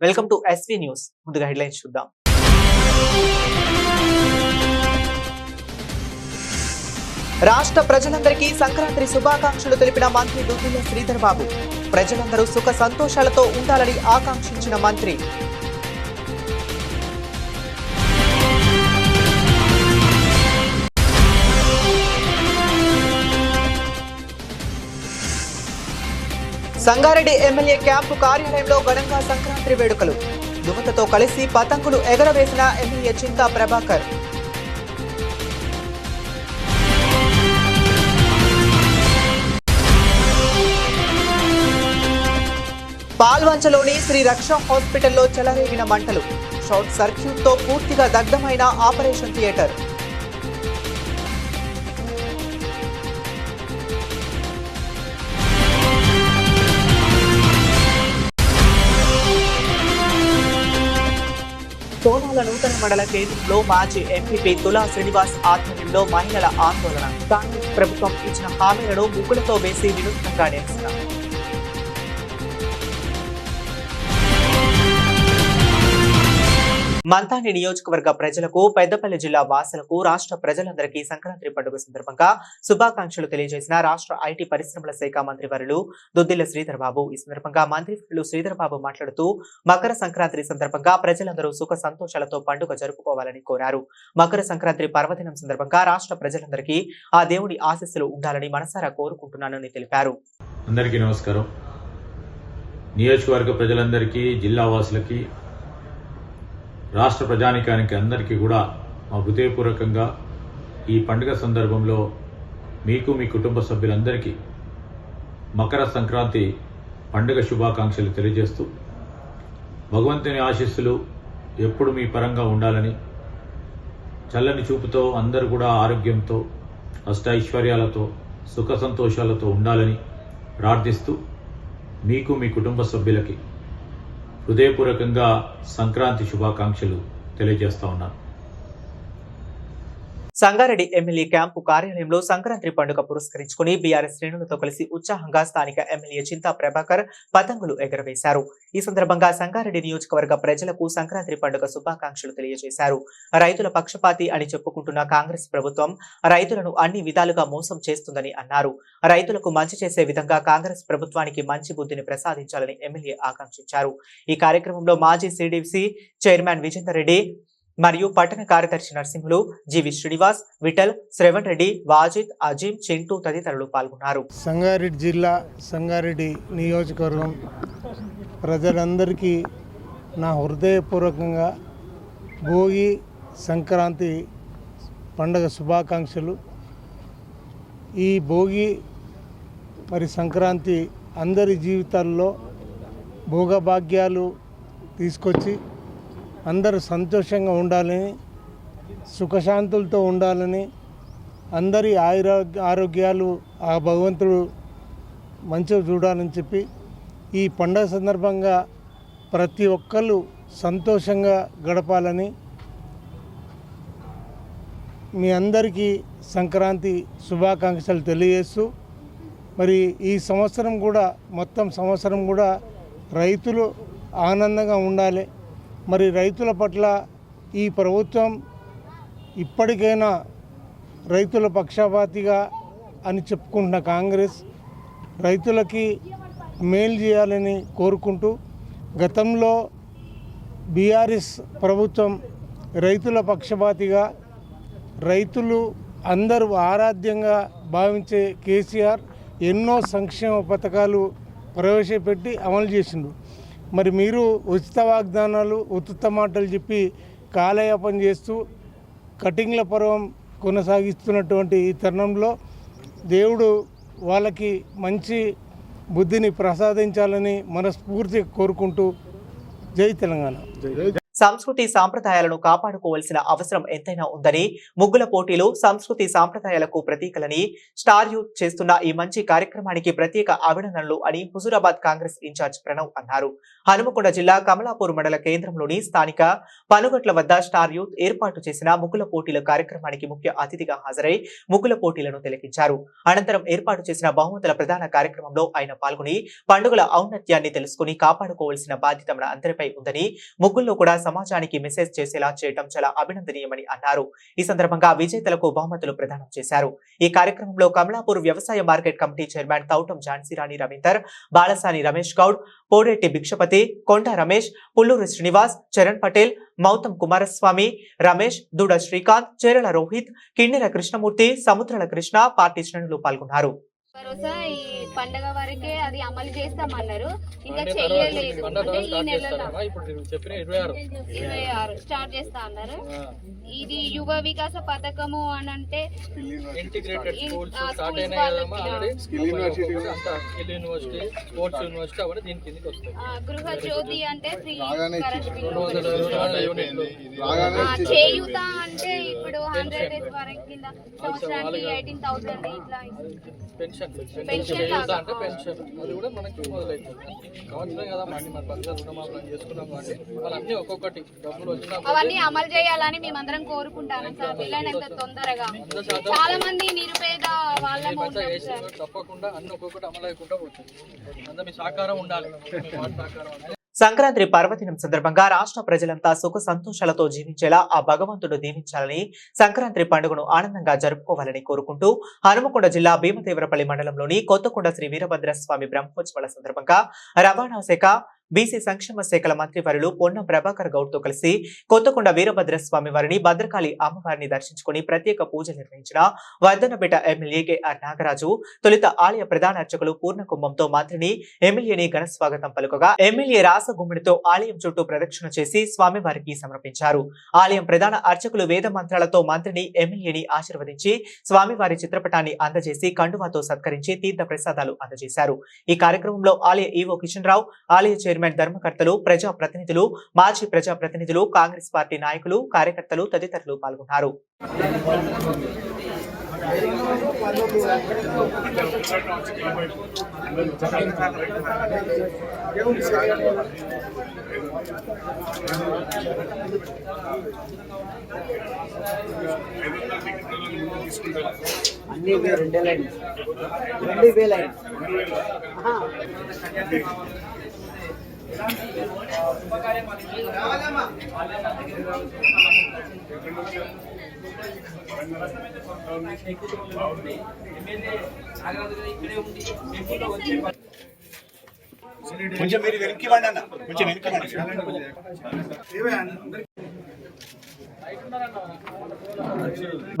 Welcome to SV news. ముందుగా headlines చూద్దాం. రాష్ట్ర ప్రజలందరికీ సంక్రాంతి శుభాకాంక్షలు తెలిపిన మంత్రి దుద్దిళ్ల శ్రీధర్ బాబు. ప్రజలందరూ సుఖ సంతోషాలతో ఉండాలని ఆకాంక్షించిన మంత్రి. సంగారెడ్డి ఎమ్మెల్యే క్యాంపు కార్యాలయంలో ఘనంగా సంక్రాంతి వేడుకలు. యువతతో కలిసి పతంగులు ఎగరవేసిన ఎమ్మెల్యే చింతా ప్రభాకర్. పాల్వంచలోని శ్రీ రక్ష హాస్పిటల్లో చెలరేగిన మంటలు. షార్ట్ సర్క్యూట్ తో పూర్తిగా దగ్ధమైన ఆపరేషన్ థియేటర్. సోనాల నూతన మండల కేంద్రంలో మాజీ ఎంపీపీ తులా శ్రీనివాస్ ఆధ్వర్యంలో మహిళల ఆందోళన. కాంగ్రెస్ ప్రభుత్వం ఇచ్చిన హామీలను ముగ్గులతో వేసి వినూత్నంగా నిరసన. మంతాని నియోజకవర్గ ప్రజలకు, పెద్దపల్లి జిల్లా వాసులకు, రాష్ట్ర ప్రజలందరికీ సంక్రాంతి పండుగ సందర్భంగా శుభాకాంక్షలు తెలియజేసిన రాష్ట్ర ఐటీ పరిశ్రమల శాఖ మంత్రి వర్యులు దుద్దిళ్ల శ్రీధర్ బాబు. ఈ సందర్భంగా మంత్రి వర్యులు శ్రీధర్ బాబు మాట్లాడుతూ మకర సంక్రాంతి సందర్భంగా ప్రజలందరూ సుఖ సంతోషాలతో పండుగ జరుపుకోవాలని కోరారు. మకర సంక్రాంతి పర్వదినం సందర్భంగా రాష్ట్ర ప్రజలందరికీ ఆ దేవుడి ఆశీస్సులు ఉండాలని మనసారా కోరుకుంటున్నానని తెలిపారు. అందరికీ నమస్కారం. నియోజకవర్గ ప్రజలందరికీ, జిల్లా వాసులకి, రాష్ట్ర ప్రజానికానికి అందరికీ కూడా మా హృదయపూర్వకంగా ఈ పండుగ సందర్భంలో మీకు, మీ కుటుంబ సభ్యులందరికీ మకర సంక్రాంతి పండుగ శుభాకాంక్షలు తెలియజేస్తూ, భగవంతుని ఆశీస్సులు ఎప్పుడు మీ పరంగా ఉండాలని, చల్లని చూపుతో అందరూ కూడా ఆరోగ్యంతో, అష్టైశ్వర్యాలతో, సుఖ సంతోషాలతో ఉండాలని ప్రార్థిస్తూ మీకు, మీ కుటుంబ సభ్యులకి హృదయపూర్వకంగా సంక్రాంతి శుభాకాంక్షలు తెలియజేస్తా ఉన్నాను. సంగారెడ్డి ఎమ్మెల్యే క్యాంపు కార్యాలయంలో సంక్రాంతి పండుగ పురస్కరించుకుని బీఆర్ఎస్ శ్రేణులతో కలిసి ఉత్సాహంగా స్థానిక ఎమ్మెల్యే చింతా ప్రభాకర్ పతంగులు ఎగరవేశారు. ఈ సందర్భంగా సంగారెడ్డి నియోజకవర్గ ప్రజలకు సంక్రాంతి పండుగ శుభాకాంక్షలు తెలియజేశారు. రైతుల పక్షపాతి అని చెప్పుకుంటున్న కాంగ్రెస్ ప్రభుత్వం రైతులను అన్ని విధాలుగా మోసం చేస్తుందని అన్నారు. రైతులకు మంచి చేసే విధంగా కాంగ్రెస్ ప్రభుత్వానికి మంచి బుద్ధిని ప్రసాదించాలని ఎమ్మెల్యే ఆకాంక్షించారు. ఈ కార్యక్రమంలో మాజీ సిడిసి చైర్మన్ విజేందర్ రెడ్డి మరియు పట్టణ కార్యదర్శి నరసింహులు, జీవి శ్రీనివాస్, విఠల్, శ్రవణ్ రెడ్డి, వాజిద్, అజీం, చింటూ తదితరులు పాల్గొన్నారు. సంగారెడ్డి జిల్లా, సంగారెడ్డి నియోజకవర్గం ప్రజలందరికీ నా హృదయపూర్వకంగా భోగి సంక్రాంతి పండుగ శుభాకాంక్షలు. ఈ భోగి మరి సంక్రాంతి అందరి జీవితాల్లో భోగభాగ్యాలు తీసుకొచ్చి అందరూ సంతోషంగా ఉండాలని, సుఖశాంతులతో ఉండాలని, అందరి ఆరోగ్యాలు ఆ భగవంతుడు మంచిగా చూడాలని చెప్పి ఈ పండుగ సందర్భంగా ప్రతి ఒక్కళ్ళు సంతోషంగా గడపాలని మీ అందరికీ సంక్రాంతి శుభాకాంక్షలు తెలియజేస్తూ, మరి ఈ సంవత్సరం కూడా మొత్తం సంవత్సరం కూడా రైతులు ఆనందంగా ఉండాలి. మరి రైతుల పట్ల ఈ ప్రభుత్వం ఇప్పటికైనా రైతుల పక్షపాతిగా అని చెప్పుకుంటున్న కాంగ్రెస్ రైతులకి మేలు చేయాలని కోరుకుంటూ, గతంలో బీఆర్ఎస్ ప్రభుత్వం రైతుల పక్షపాతిగా, రైతులు అందరూ ఆరాధ్యంగా భావించే కేసీఆర్ ఎన్నో సంక్షేమ పథకాలు ప్రవేశపెట్టి అమలు చేసిండు. మరి మీరు ఉచిత వాగ్దానాలు, ఉచిత మాటలు చెప్పి కాలయాపన చేస్తూ కటింగ్ల పర్వం కొనసాగిస్తున్నటువంటి ఈ తరుణంలో దేవుడు వాళ్ళకి మంచి బుద్ధిని ప్రసాదించాలని మనస్ఫూర్తిగా కోరుకుంటూ జై తెలంగాణ. సంస్కృతి సాంప్రదాయాలను కాపాడుకోవాల్సిన అవసరం ఎంతైనా ఉందని, ముగ్గుల పోటీలు సంస్కృతి సాంప్రదాయాలకు ప్రతీకలని స్టార్ యూత్ చేస్తున్న ఈ మంచి కార్యక్రమానికి ప్రత్యేక అభినందనలు అని హుజూరాబాద్ కాంగ్రెస్ ఇన్ఛార్జ్ ప్రణవ్ అన్నారు. హనుమకొండ జిల్లా కమలాపూర్ మండల కేంద్రంలోని స్థానిక పనుగట్ల వద్ద స్టార్ యూత్ ఏర్పాటు చేసిన ముగ్గుల పోటీల కార్యక్రమానికి ముఖ్య అతిథిగా హాజరై ముగ్గుల పోటీలను తిలకించారు. అనంతరం ఏర్పాటు చేసిన బహుమతుల ప్రధాన కార్యక్రమంలో ఆయన పాల్గొని పండుగల ఔన్నత్యాన్ని తెలుసుకుని కాపాడుకోవాల్సిన బాధ్యత మన అందరిపై ఉందని, ముగ్గుల్లో కూడా సమాజానికి మెసేజ్ చేసేలా చేయడం చాలా అభినందనీయమని అన్నారు. ఈ సందర్భంగా విజేతలకు బహుమతులు ప్రదానం చేశారు. ఈ కార్యక్రమంలో కమలాపూర్ వ్యవసాయ market committee chairman Thoutam Jhansirani Ravinder, Balasani Ramesh Goud, Podetti Bhikshapathi, Konda Ramesh, Pulluru Srinivas, Charan Patel, మౌతం Kumaraswamy, Ramesh, దుడ Srikanth, చేరల Rohit, కిన్నెర కృష్ణమూర్తి, సముద్రాల కృష్ణ పార్టీ శ్రేణులు పాల్గొన్నారు. భరోసా ఈ పండగ వరకే అది అమలు చేస్తామన్నారు, ఇంకా చెయ్యలేదు. అంటే ఈ నెలలో 26 స్టార్ట్ చేస్తా అన్నారు. ఇది యువ వికాస పథకము అని అంటే గృహ జ్యోతి అంటే ఫ్రీ కరెంట్ బిల్లు, చేయూత అంటే ఇప్పుడు 100 వరకు కింద సంవత్సరానికి 18,000 ఇట్లా పెన్షన్ అంటే పెన్షన్ అది కూడా మనకి మొదలైతుంది. సంవత్సరం కదా మన పద్ధతి రుణమాఫీ చేసుకున్నాం కాబట్టి వాళ్ళన్నీ ఒక్కొక్కటి డబ్బులు వచ్చినా అవన్నీ అమలు చేయాలని మేమందరం కోరుకుంటాను సార్. వీళ్ళైనంత తొందరగా చాలా మంది నిరుపేద వాళ్ళ తప్పకుండా అన్ని ఒక్కొక్కటి అమలు అయ్యకుండా పోతుంది. అంతా మీ సహకారం ఉండాలి. సంక్రాంతి పర్వదినం సందర్భంగా రాష్ట్ర ప్రజలంతా సుఖ సంతోషాలతో జీవించేలా ఆ భగవంతుడు దీవించాలని, సంక్రాంతి పండుగను ఆనందంగా జరుపుకోవాలని కోరుకుంటూ హనుమకొండ జిల్లా భీమదేవరపల్లి మండలంలోని కొత్తకొండ శ్రీ వీరభద్రస్వామి బ్రహ్మోత్సవాల సందర్భంగా రవాణా శాఖ, బీసీ సంక్షేమ శాఖల మంత్రి వర్యులు పొన్నం ప్రభాకర్ గౌడ్ తో కలిసి కొత్తకొండ వీరభద్రస్వామి వారిని, భద్రకాళి అమ్మవారిని దర్శించుకుని ప్రత్యేక పూజలు నిర్వహించిన వర్ధనపేట ఎమ్మెల్యే కెఆర్ నాగరాజు తొలుత ఆలయ ప్రధాన అర్చకులు పూర్ణ కుంభంతో మంత్రిని, ఎమ్మెల్యేని ఘన స్వాగతం పలుకగా ఎమ్మెల్యే రాసగుమ్మిడితో ఆలయం చుట్టూ ప్రదక్షిణ చేసి స్వామివారికి సమర్పించారు. ఆలయం ప్రధాన అర్చకులు వేద మంత్రాలతో మంత్రిని, ఎమ్మెల్యేని ఆశీర్వదించి స్వామివారి చిత్రపటాన్ని అందజేసి కండువాతో సత్కరించి తీర్థ ప్రసాదాలు అందజేశారు. ఈ కార్యక్రమంలో ఆలయ ఈవో కిషన్ రావు, ఆలయ చైర్మన్ ధర్మకర్తలు, ప్రజాప్రతినిధులు, మాజీ ప్రజాప్రతినిధులు, కాంగ్రెస్ పార్టీ నాయకులు, కార్యకర్తలు తదితరులు పాల్గొన్నారు. అన్ని 2,000 కొంచెం మీరు వెనక్కి ఇవ్వండి అన్న, కొంచెం వెనక్కి ఇవ్వండి.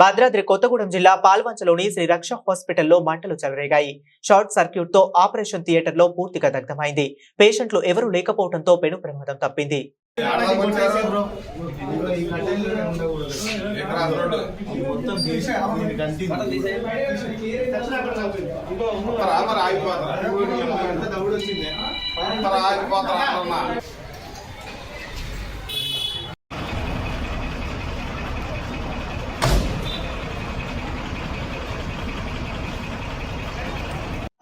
భద్రాద్రి కొత్తగూడెం జిల్లా పాల్వంచలోని శ్రీ రక్ష హాస్పిటల్లో మంటలు చెలరేగాయి. షార్ట్ సర్క్యూట్ తో ఆపరేషన్ థియేటర్ లో పూర్తిగా దగ్ధమైంది. పేషెంట్లు ఎవరూ లేకపోవడంతో పెను ప్రమాదం తప్పింది.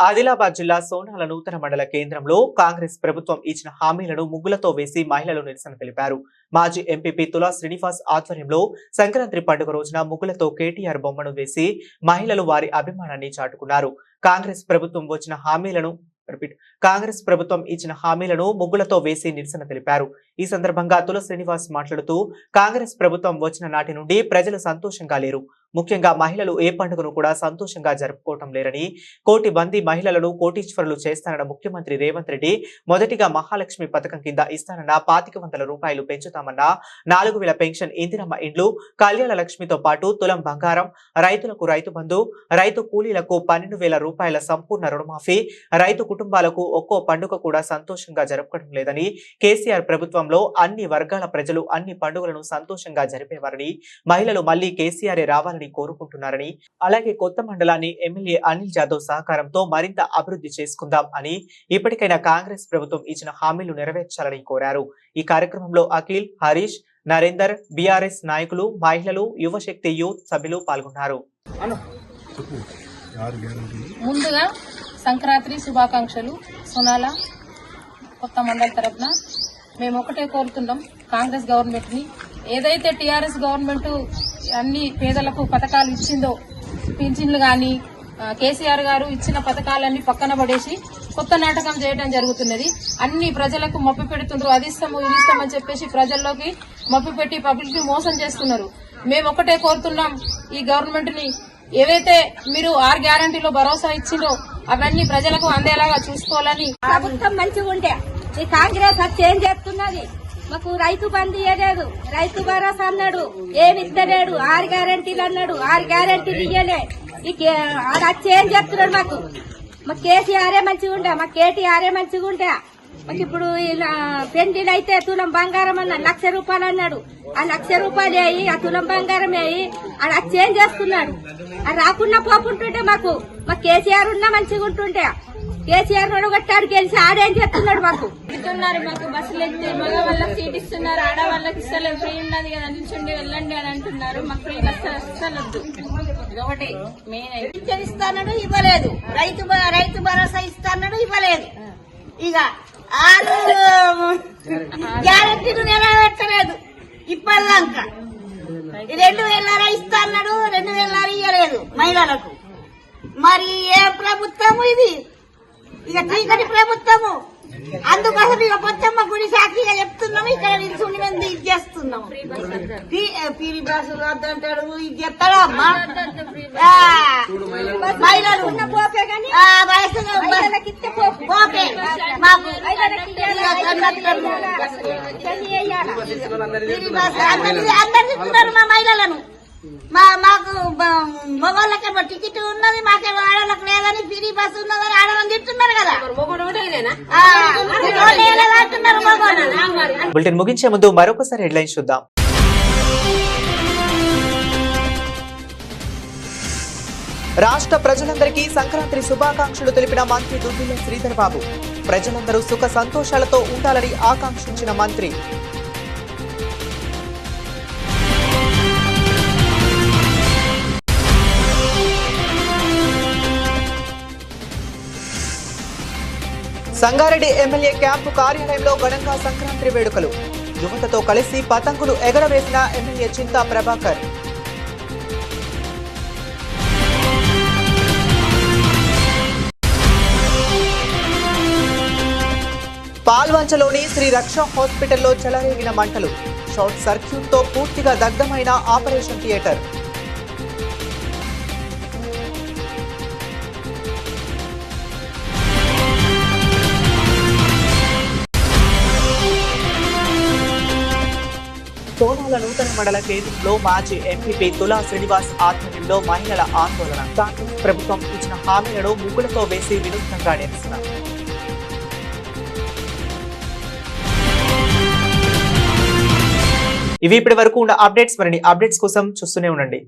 ఆదిలాబాద్ జిల్లా సోనాల నూతన మండల కేంద్రంలో కాంగ్రెస్ ప్రభుత్వం ఇచ్చిన హామీలను ముగ్గులతో వేసి మహిళలు నిరసన తెలిపారు. మాజీ ఎంపీపీ తులా శ్రీనివాస్ ఆధ్వర్యంలో సంక్రాంతి పండుగ రోజున ముగ్గులతో కేటీఆర్ బొమ్మను వేసి మహిళలు వారి అభిమానాన్ని చాటుకున్నారు. కాంగ్రెస్ ప్రభుత్వం ఇచ్చిన హామీలను ముగ్గులతో వేసి నిరసన తెలిపారు. ఈ సందర్భంగా తుల శ్రీనివాస్ మాట్లాడుతూ, కాంగ్రెస్ ప్రభుత్వం వచ్చిన నాటి నుండి ప్రజలు సంతోషంగా లేరు. ముఖ్యంగా మహిళలు ఏ పండుగను కూడా సంతోషంగా జరుపుకోవటం లేరని, కోటి మంది మహిళలను కోటీశ్వరులు చేస్తానన్న ముఖ్యమంత్రి రేవంత్ రెడ్డి మొదటిగా మహాలక్ష్మి పథకం కింద ఇస్తానన్న 2500 రూపాయలు పెంచుతామన్న, 4000 పెన్షన్, ఇందిరమ్మ ఇండ్లు, కళ్యాణ లక్ష్మితో పాటు తులం బంగారం, రైతులకు రైతు బంధు, రైతు కూలీలకు 12,000 రూపాయల సంపూర్ణ రుణమాఫీ, రైతు కుటుంబాలకు ఒక్కో పండుగ కూడా సంతోషంగా జరపడం లేదని, కేసీఆర్ ప్రభుత్వంలో అన్ని వర్గాల ప్రజలు అన్ని పండుగలను సంతోషంగా జరిపేవారని, మహిళలు మళ్లీ కేసీఆర్ రావాలని ఉండాలని కోరుకుంటున్నారని, అలాగే కొత్త మండలాన్ని ఎమ్మెల్యే అనిల్ జాదవ్ సహకారంతో మరింత అభివృద్ధి చేసుకుందాం అని ఇప్పటికైనా కాంగ్రెస్ ప్రభుత్వం ఇచ్చిన హామీలు నెరవేర్చాలని కోరారు. ఈ కార్యక్రమంలో అఖిల్, హరీష్, నరేందర్, బీఆర్ఎస్ నాయకులు, మహిళలు, యువశక్తి యూత్ సభ్యులు పాల్గొన్నారు. ముందుగా సంక్రాంతి శుభాకాంక్షలు. సోనాల కొత్త మండల తరఫున మేము ఒకటే కోరుతున్నాం, కాంగ్రెస్ గవర్నమెంట్ ని ఏదైతే టీఆర్ఎస్ గవర్నమెంట్ అన్ని పేదలకు పథకాలు ఇచ్చిందో, పింఛన్లు గాని కేసీఆర్ గారు ఇచ్చిన పథకాలన్నీ పక్కన పడేసి కొత్త నాటకం చేయడం జరుగుతున్నది. అన్ని ప్రజలకు మప్పి పెడుతుండ్రు, అది ఇస్తాము ఇది ఇస్తామని చెప్పేసి ప్రజల్లోకి మప్పి పెట్టి పబ్లిక్ ని మోసం చేస్తున్నారు. మేము ఒకటే కోరుతున్నాం, ఈ గవర్నమెంట్ ని ఏవైతే మీరు 6 గ్యారంటీలో భరోసా ఇచ్చిందో అవన్నీ ప్రజలకు అందేలాగా చూసుకోవాలని. ప్రభుత్వం మంచిగా ఉండే ఈ కాంగ్రెస్ వచ్చి ఏం చేస్తున్నది? మాకు రైతు బంధు ఇయ్యలేదు, రైతు భరోసా అన్నాడు, ఏమి ఇస్తలేడు, 6 గ్యారంటీలు అన్నాడు, 6 గ్యారంటీలు ఇయ్యలే. ఆడ వచ్చి ఏం చెప్తున్నాడు? మాకు కేసీఆరే మంచిగా ఉండే, మాకు కేటీఆరే మంచిగా ఉండే. మాకు ఇప్పుడు పెండిలు అయితే తులం బంగారం అన్నాడు, 1,00,000 రూపాయలు అన్నాడు. ఆ 1,00,000 రూపాయలు వేయి, ఆ తులం బంగారం వేయి, ఆడ వచ్చి ఏం చేస్తున్నాడు? అది రాకుండా పోకుంటుంటే మాకు కేసీఆర్ ఉన్నా మంచిగా ఉంటుంటే, కేసీఆర్ నొడగొట్టాడు గెలిచి ఆడేం చెప్తున్నాడు? మాకు బస్సులు ఎత్తి మగ వాళ్ళకి సీట్ ఇస్తున్నారు, ఆడవాళ్ళకి ఇస్తలేదు, ఫ్రీ ఉన్నది కదా నిల్చుండి వెళ్ళండి అని అంటున్నారు. మాకు ఫ్రీ బస్సు ఇస్తలేదు. ఇదొకటి మెయిన్. పింఛన్ ఇస్తాడు ఇవ్వలేదు, రైతు భరోసా ఇస్తాడు ఇవ్వలేదు. ఇక 6 గ్యారెంటీలు నెరవేర్చలేదు ఇప్పటిదాకా. 2,000 ఇస్తా అన్నాడు, 2,000 ఇవ్వలేదు మహిళలకు. మరి ఏ ప్రభుత్వము ఇది? ఇక చీకటి ప్రభుత్వము. అందుకోసం ఇక పొత్తమ్మ గుడి సాక్షిగా చెప్తున్నాము, ఇక్కడ నిల్చుని మేము ఇది చేస్తున్నాము. పీరి బస్సులు వద్దంటాడు, ఇది చెప్తాడు అమ్మా. మహిళలు ఉన్న పోపే కానీ వయసుకిస్తే పోపే మాకు అందరు చెప్తున్నారు మా మహిళలను. మాకు మగవాళ్ళకేమో టికెట్ ఉన్నది, మాకేమో ఆడవాళ్ళకి లేదని, ఫ్రీ బస్సు ఉన్నదని ఆడవాళ్ళని తింటున్నారు కదా. బులెటిన్ ముగించే ముందు మరొకసారి హెడ్లైన్స్ చూద్దాం. రాష్ట్ర ప్రజలందరికీ సంక్రాంతి శుభాకాంక్షలు తెలిపిన మంత్రి దుద్దిల్ల శ్రీధర్ బాబు. ప్రజలందరూ సుఖ సంతోషాలతో ఉండాలని ఆకాంక్షించిన మంత్రి. సంగారెడ్డి ఎమ్మెల్యే క్యాంపు కార్యాలయంలో ఘనంగా సంక్రాంతి వేడుకలు. యువతతో కలిసి పతంగులు ఎగరవేసిన ఎమ్మెల్యే చింతా ప్రభాకర్. పాల్వంచలోని శ్రీ రక్ష హాస్పిటల్లో చెలరేగిన మంటలు. షార్ట్ సర్క్యూట్ తో పూర్తిగా దగ్ధమైన ఆపరేషన్ థియేటర్. సోనాల నూతన మండల కేంద్రంలో మాజీ ఎంపీపీ తులా శ్రీనివాస్ ఆధ్వర్యంలో మహిళల ఆందోళన. కాంగ్రెస్ ప్రభుత్వం ఇచ్చిన హామీలను ముగ్గులతో వేసి వినూత్నంగా నిరసన. ఇవి ఇప్పటి వరకు ఉన్న అప్డేట్స్. మరిన్ని అప్డేట్స్ కోసం చూస్తూనే ఉండండి.